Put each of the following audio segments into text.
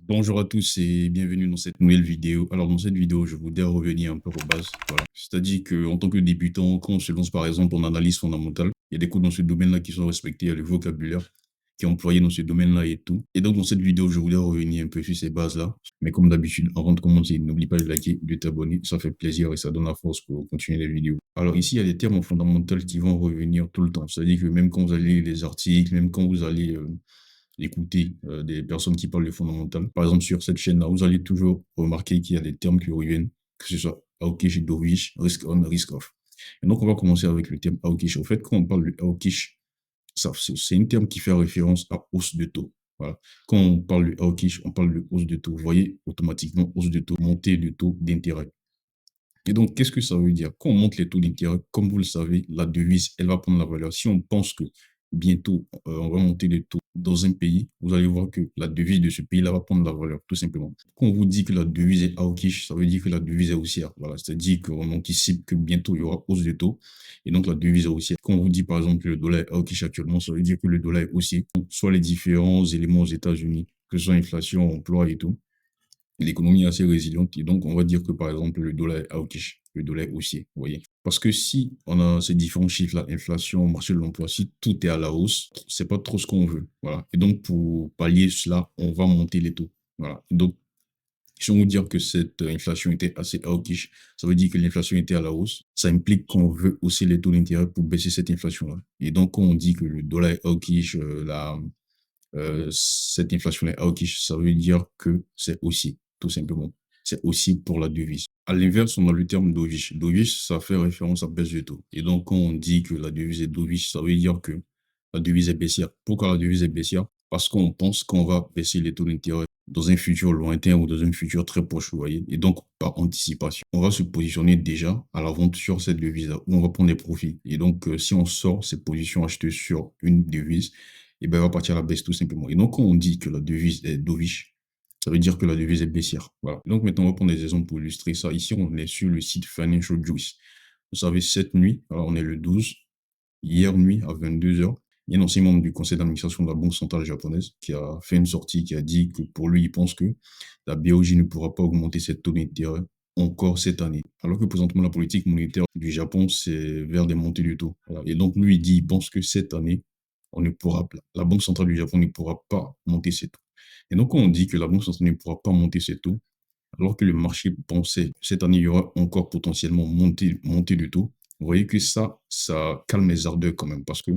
Bonjour à tous et bienvenue dans cette nouvelle vidéo. Alors dans cette vidéo, je voudrais revenir un peu aux bases. Voilà. C'est-à-dire qu'en tant que débutant, quand on se lance par exemple en analyse fondamentale, il y a des codes dans ce domaine-là qui sont respectés, il y a le vocabulaire qui est employé dans ce domaine-là et tout. Et donc dans cette vidéo, je voudrais revenir un peu sur ces bases-là. Mais comme d'habitude, avant de commencer, n'oublie pas de liker, de t'abonner, ça fait plaisir et ça donne la force pour continuer les vidéos. Alors ici, il y a des termes fondamentaux qui vont revenir tout le temps. C'est-à-dire que même quand vous allez lire les articles, même quand vous allez écouter des personnes qui parlent de fondamental. Par exemple, sur cette chaîne-là, vous allez toujours remarquer qu'il y a des termes qui reviennent, que ce soit Hawkish, Dovish, Risk On, Risk Off. Et donc, on va commencer avec le terme Hawkish. En fait, quand on parle de Hawkish, c'est un terme qui fait référence à hausse de taux. Voilà. Quand on parle de Hawkish, on parle de hausse de taux. Vous voyez, automatiquement, hausse de taux, montée de taux d'intérêt. Et donc, qu'est-ce que ça veut dire? Quand on monte les taux d'intérêt, comme vous le savez, la devise, elle va prendre la valeur. Si on pense que bientôt, on va monter les taux dans un pays, vous allez voir que la devise de ce pays-là va prendre la valeur, tout simplement. Quand on vous dit que la devise est hawkish, ça veut dire que la devise est haussière. Voilà, c'est-à-dire qu'on anticipe que bientôt, il y aura hausse de taux, et donc la devise est haussière. Quand on vous dit, par exemple, que le dollar est hawkish actuellement, ça veut dire que le dollar est haussier. Soit les différents éléments aux États-Unis, que ce soit inflation, emploi et tout, l'économie est assez résiliente et donc on va dire que par exemple le dollar est hawkish, le dollar est haussier, vous voyez. Parce que si on a ces différents chiffres-là, inflation, marché de l'emploi, si tout est à la hausse, c'est pas trop ce qu'on veut, voilà. Et donc pour pallier cela, on va monter les taux, voilà. Donc si on veut dire que cette inflation était assez hawkish, ça veut dire que l'inflation était à la hausse. Ça implique qu'on veut hausser les taux d'intérêt pour baisser cette inflation-là. Et donc, quand on dit que le dollar est hawkish, cette inflation est hawkish, ça veut dire que c'est aussi, tout simplement. C'est aussi pour la devise. À l'inverse, on a le terme dovish. Dovish, ça fait référence à baisse de taux. Et donc, quand on dit que la devise est dovish, ça veut dire que la devise est baissière. Pourquoi la devise est baissière? Parce qu'on pense qu'on va baisser les taux d'intérêt dans un futur lointain ou dans un futur très proche, vous voyez. Et donc, par anticipation, on va se positionner déjà à la vente sur cette devise-là, où on va prendre des profits. Et donc, si on sort ces positions achetées sur une devise, et ben, elle va partir à la baisse tout simplement. Et donc, quand on dit que la devise est dovish, ça veut dire que la devise est baissière. Voilà. Donc, maintenant, on va prendre des exemples pour illustrer ça. Ici, on est sur le site Financial Juice. Vous savez, cette nuit, alors on est le 12, hier nuit à 22 heures, il y a un ancien membre du conseil d'administration de la Banque centrale japonaise qui a fait une sortie, qui a dit que pour lui, il pense que la BOJ ne pourra pas augmenter ses taux d'intérêt encore cette année. Alors que présentement, la politique monétaire du Japon, c'est vers des montées de taux. Voilà. Et donc, lui, il dit, il pense que cette année, on ne pourra pas, la Banque centrale du Japon ne pourra pas monter ses taux. Et donc, quand on dit que la Banque centrale ne pourra pas monter ses taux, alors que le marché pensait que cette année, il y aura encore potentiellement montée de taux, vous voyez que ça calme les ardeurs quand même, parce que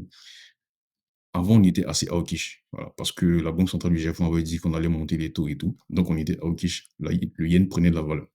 avant, on était assez hawkish, voilà, parce que la Banque centrale du Japon avait dit qu'on allait monter les taux et tout, donc on était hawkish. Là, le yen prenait de la valeur.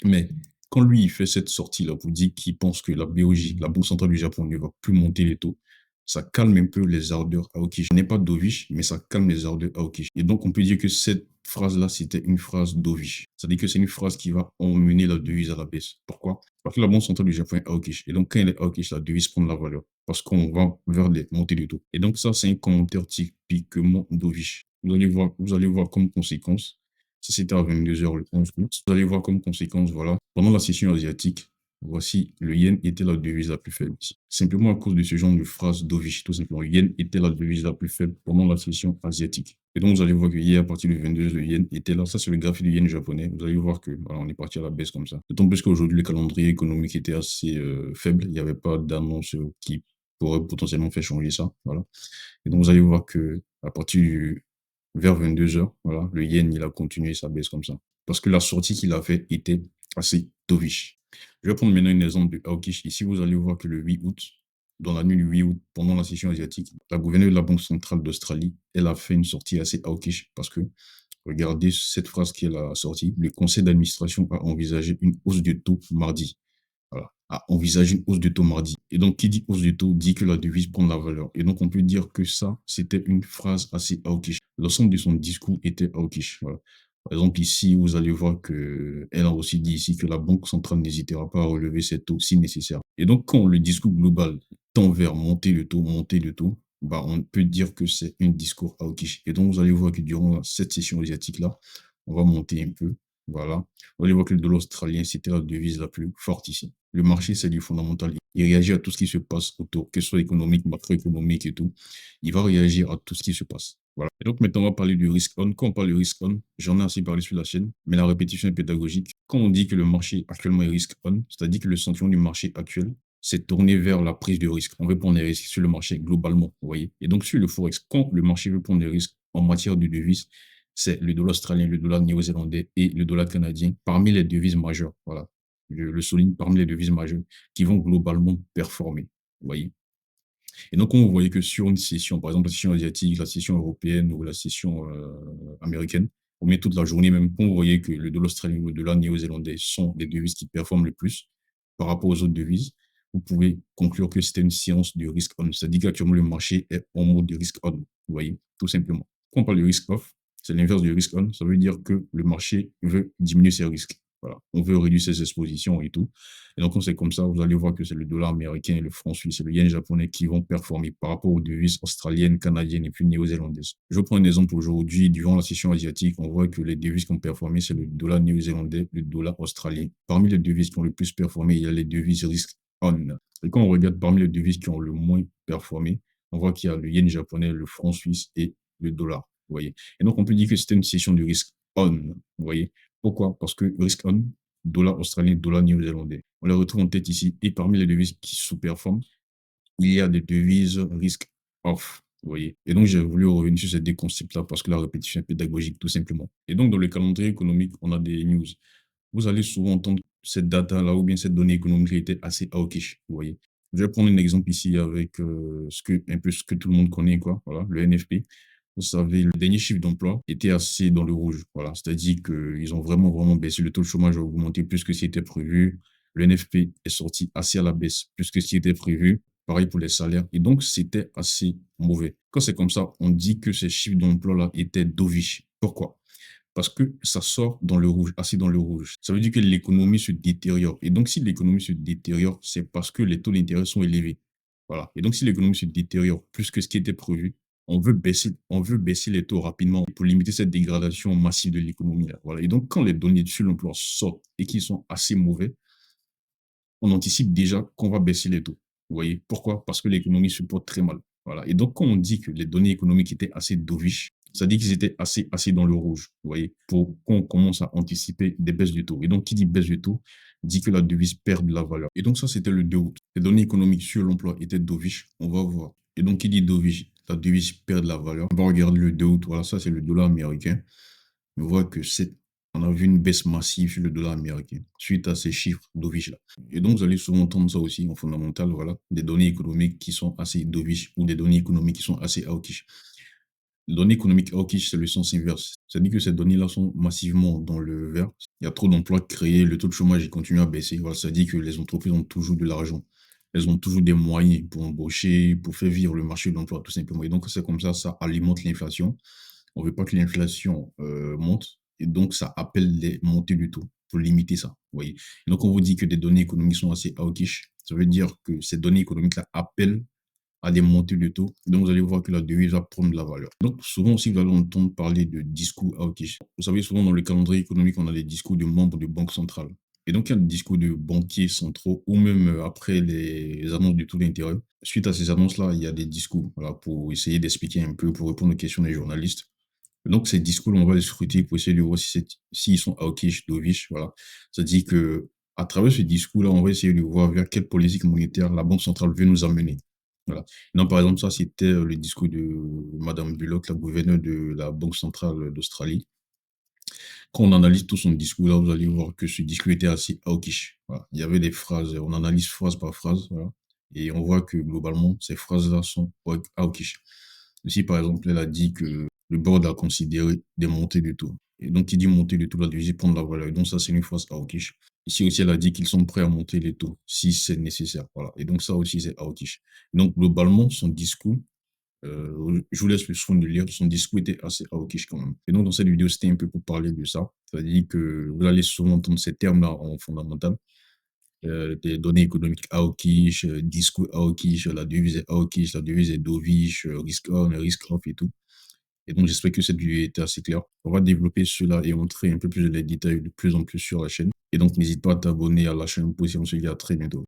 Mais quand lui, il fait cette sortie-là pour dire qu'il pense que la BOJ, la Banque centrale du Japon, ne va plus monter les taux, ça calme un peu les ardeurs hawkish. Ce n'est pas dovish, mais ça calme les ardeurs hawkish. Et donc, on peut dire que cette phrase-là, c'était une phrase dovish. C'est-à-dire que c'est une phrase qui va emmener la devise à la baisse. Pourquoi? Parce que la Banque centrale du Japon est hawkish. Et donc, quand elle est hawkish, la devise prend de la valeur. Parce qu'on va vers les montées de taux. Et donc, ça, c'est un commentaire typiquement dovish. Vous allez voir comme conséquence. Ça, c'était à 22 heures le 11 août. Vous allez voir comme conséquence, voilà, pendant la session asiatique, voici, le yen était la devise la plus faible. Simplement à cause de ce genre de phrase dovish, tout simplement. Le yen était la devise la plus faible pendant la session asiatique. Et donc, vous allez voir que hier, à partir du 22, le yen était là. Ça, c'est le graphique du yen japonais. Vous allez voir que, voilà, on est parti à la baisse comme ça. D'autant plus qu'aujourd'hui, le calendrier économique était assez faible. Il n'y avait pas d'annonce qui pourrait potentiellement faire changer ça. Voilà. Et donc, vous allez voir que à partir vers 22 heures, voilà, le yen, il a continué sa baisse comme ça. Parce que la sortie qu'il a fait était assez dovish. Je vais prendre maintenant un exemple de hawkish. Ici, vous allez voir que le 8 août, dans la nuit du 8 août, pendant la session asiatique, la gouverneure de la Banque centrale d'Australie, elle a fait une sortie assez hawkish parce que, regardez cette phrase qu'elle a sortie, le conseil d'administration a envisagé une hausse de taux mardi. Voilà, à envisager une hausse de taux mardi. Et donc, qui dit hausse de taux dit que la devise prend de la valeur. Et donc, on peut dire que ça, c'était une phrase assez hawkish. L'ensemble de son discours était hawkish. Voilà. Par exemple, ici, vous allez voir que elle a aussi dit ici que la Banque centrale n'hésitera pas à relever ses taux si nécessaire. Et donc, quand le discours global tend vers monter le taux, bah, on peut dire que c'est un discours hawkish. Et donc, vous allez voir que durant cette session asiatique-là, on va monter un peu. Voilà. Vous allez voir que le dollar australien, c'était la devise la plus forte ici. Le marché, c'est du fondamental. Il réagit à tout ce qui se passe autour, que ce soit économique, macroéconomique et tout. Il va réagir à tout ce qui se passe. Voilà. Et donc maintenant, on va parler du risk on. Quand on parle du risk on, j'en ai assez parlé sur la chaîne, mais la répétition est pédagogique. Quand on dit que le marché actuellement est risk on, c'est-à-dire que le sentiment du marché actuel s'est tourné vers la prise de risque. On veut prendre des risques sur le marché globalement, vous voyez. Et donc sur le Forex, quand le marché veut prendre des risques en matière de devises, c'est le dollar australien, le dollar néo-zélandais et le dollar canadien parmi les devises majeures. Voilà. Je le souligne, parmi les devises majeures qui vont globalement performer. Vous voyez. Et donc, on voyait que sur une session, par exemple la session asiatique, la session européenne ou la session américaine, on met toute la journée même, on voyait que le dollar australien ou le dollar néo-zélandais sont les devises qui performent le plus par rapport aux autres devises. Vous pouvez conclure que c'était une séance de risk on. C'est-à-dire qu'actuellement, le marché est en mode de risk on. Vous voyez, tout simplement. Quand on parle de risk off, c'est l'inverse du risk on. Ça veut dire que le marché veut diminuer ses risques. Voilà. On veut réduire ses expositions et tout. Et donc, quand c'est comme ça, vous allez voir que c'est le dollar américain, le franc suisse et le yen japonais qui vont performer par rapport aux devises australiennes, canadiennes et puis néo-zélandaises. Je prends un exemple aujourd'hui. Durant la session asiatique, on voit que les devises qui ont performé, c'est le dollar néo-zélandais, le dollar australien. Parmi les devises qui ont le plus performé, il y a les devises risk on. Et quand on regarde parmi les devises qui ont le moins performé, on voit qu'il y a le yen japonais, le franc suisse et le dollar. Vous voyez. Et donc, on peut dire que c'était une session du risk on. Vous voyez. Pourquoi? Parce que risk on, dollar australien, dollar néo-zélandais. On les retrouve en tête ici. Et parmi les devises qui sous-performent, il y a des devises risk off. Vous voyez. Et donc, j'ai voulu revenir sur ces deux concepts-là parce que la répétition est pédagogique, tout simplement. Et donc, dans le calendrier économique, on a des news. Vous allez souvent entendre cette data-là ou bien cette donnée économique qui était assez hawkish. Vous voyez. Je vais prendre un exemple ici avec un peu ce que tout le monde connaît, quoi. Voilà, le NFP. Vous savez, le dernier chiffre d'emploi était assez dans le rouge. Voilà, c'est-à-dire qu'ils ont vraiment baissé. Le taux de chômage a augmenté plus que ce qui était prévu. Le NFP est sorti assez à la baisse, plus que ce qui était prévu. Pareil pour les salaires. Et donc, c'était assez mauvais. Quand c'est comme ça, on dit que ces chiffres d'emploi-là étaient dovish. Pourquoi? Parce que ça sort dans le rouge, assez dans le rouge. Ça veut dire que l'économie se détériore. Et donc, si l'économie se détériore, c'est parce que les taux d'intérêt sont élevés. Voilà. Et donc, si l'économie se détériore plus que ce qui était prévu, on veut baisser les taux rapidement pour limiter cette dégradation massive de l'économie. Voilà. Et donc, quand les données sur l'emploi sortent et qui sont assez mauvais, on anticipe déjà qu'on va baisser les taux. Vous voyez pourquoi? Parce que l'économie se porte très mal. Voilà. Et donc, quand on dit que les données économiques étaient assez dovish, ça dit qu'ils étaient assez dans le rouge, vous voyez, pour qu'on commence à anticiper des baisses du taux. Et donc, qui dit baisse du taux, dit que la devise perd de la valeur. Et donc, ça, c'était le 2 août. Les données économiques sur l'emploi étaient dovish, on va voir. Et donc, qui dit dovish, la devise perd de la valeur. On va regarder le 2 août, voilà, ça, c'est le dollar américain. On voit que on a vu une baisse massive sur le dollar américain suite à ces chiffres dovish-là. Et donc, vous allez souvent entendre ça aussi en fondamental, voilà, des données économiques qui sont assez dovish ou des données économiques qui sont assez hawkish. Les données économiques hawkish, c'est le sens inverse. C'est-à-dire que ces données-là sont massivement dans le vert. Il y a trop d'emplois créés, le taux de chômage il continue à baisser. Voilà, ça dit que les entreprises ont toujours de l'argent. Elles ont toujours des moyens pour embaucher, pour faire vivre le marché de l'emploi, tout simplement. Et donc, c'est comme ça alimente l'inflation. On ne veut pas que l'inflation monte. Et donc, ça appelle les montées du taux pour limiter ça. Vous voyez. Et donc, on vous dit que des données économiques sont assez hawkish. Ça veut dire que ces données économiques-là appellent à des montées de taux. Donc, vous allez voir que la devise va prendre de la valeur. Donc, souvent aussi, vous allez entendre parler de discours hawkish. Vous savez, souvent dans le calendrier économique, on a des discours de membres de banque centrale. Et donc, il y a des discours de banquiers centraux ou même après les annonces du taux d'intérêt. Suite à ces annonces-là, il y a des discours voilà, pour essayer d'expliquer un peu, pour répondre aux questions des journalistes. Donc, ces discours, on va les scruter pour essayer de voir s'ils sont hawkish, dovish. Voilà. Ça dit que à travers ce discours-là, on va essayer de voir vers quelle politique monétaire la Banque centrale veut nous amener. Voilà. Donc, par exemple, ça, c'était le discours de Madame Bullock, la gouverneure de la Banque centrale d'Australie. Quand on analyse tout son discours, là, vous allez voir que ce discours était assez hawkish. Voilà. Il y avait des phrases, on analyse phrase par phrase, voilà, et on voit que globalement, ces phrases-là sont hawkish. Ici, par exemple, elle a dit que le board a considéré des montées de taux. Et donc, il dit monter de taux, la devise prendre la valeur. Et donc, ça, c'est une phrase hawkish. Ici aussi, elle a dit qu'ils sont prêts à monter les taux si c'est nécessaire. Voilà. Et donc, ça aussi, c'est hawkish. Donc, globalement, son discours, je vous laisse le soin de lire, son discours était assez hawkish quand même. Et donc, dans cette vidéo, c'était un peu pour parler de ça. C'est-à-dire que vous allez souvent entendre ces termes-là en fondamental. Des données économiques hawkish, discours hawkish, la devise est hawkish, la devise est dovish, risk on, risk off et tout. Et donc, j'espère que cette vidéo était assez claire. On va développer cela et montrer un peu plus de détails de plus en plus sur la chaîne. Et donc, n'hésite pas à t'abonner à la chaîne pour essayer. On se dit à très bientôt.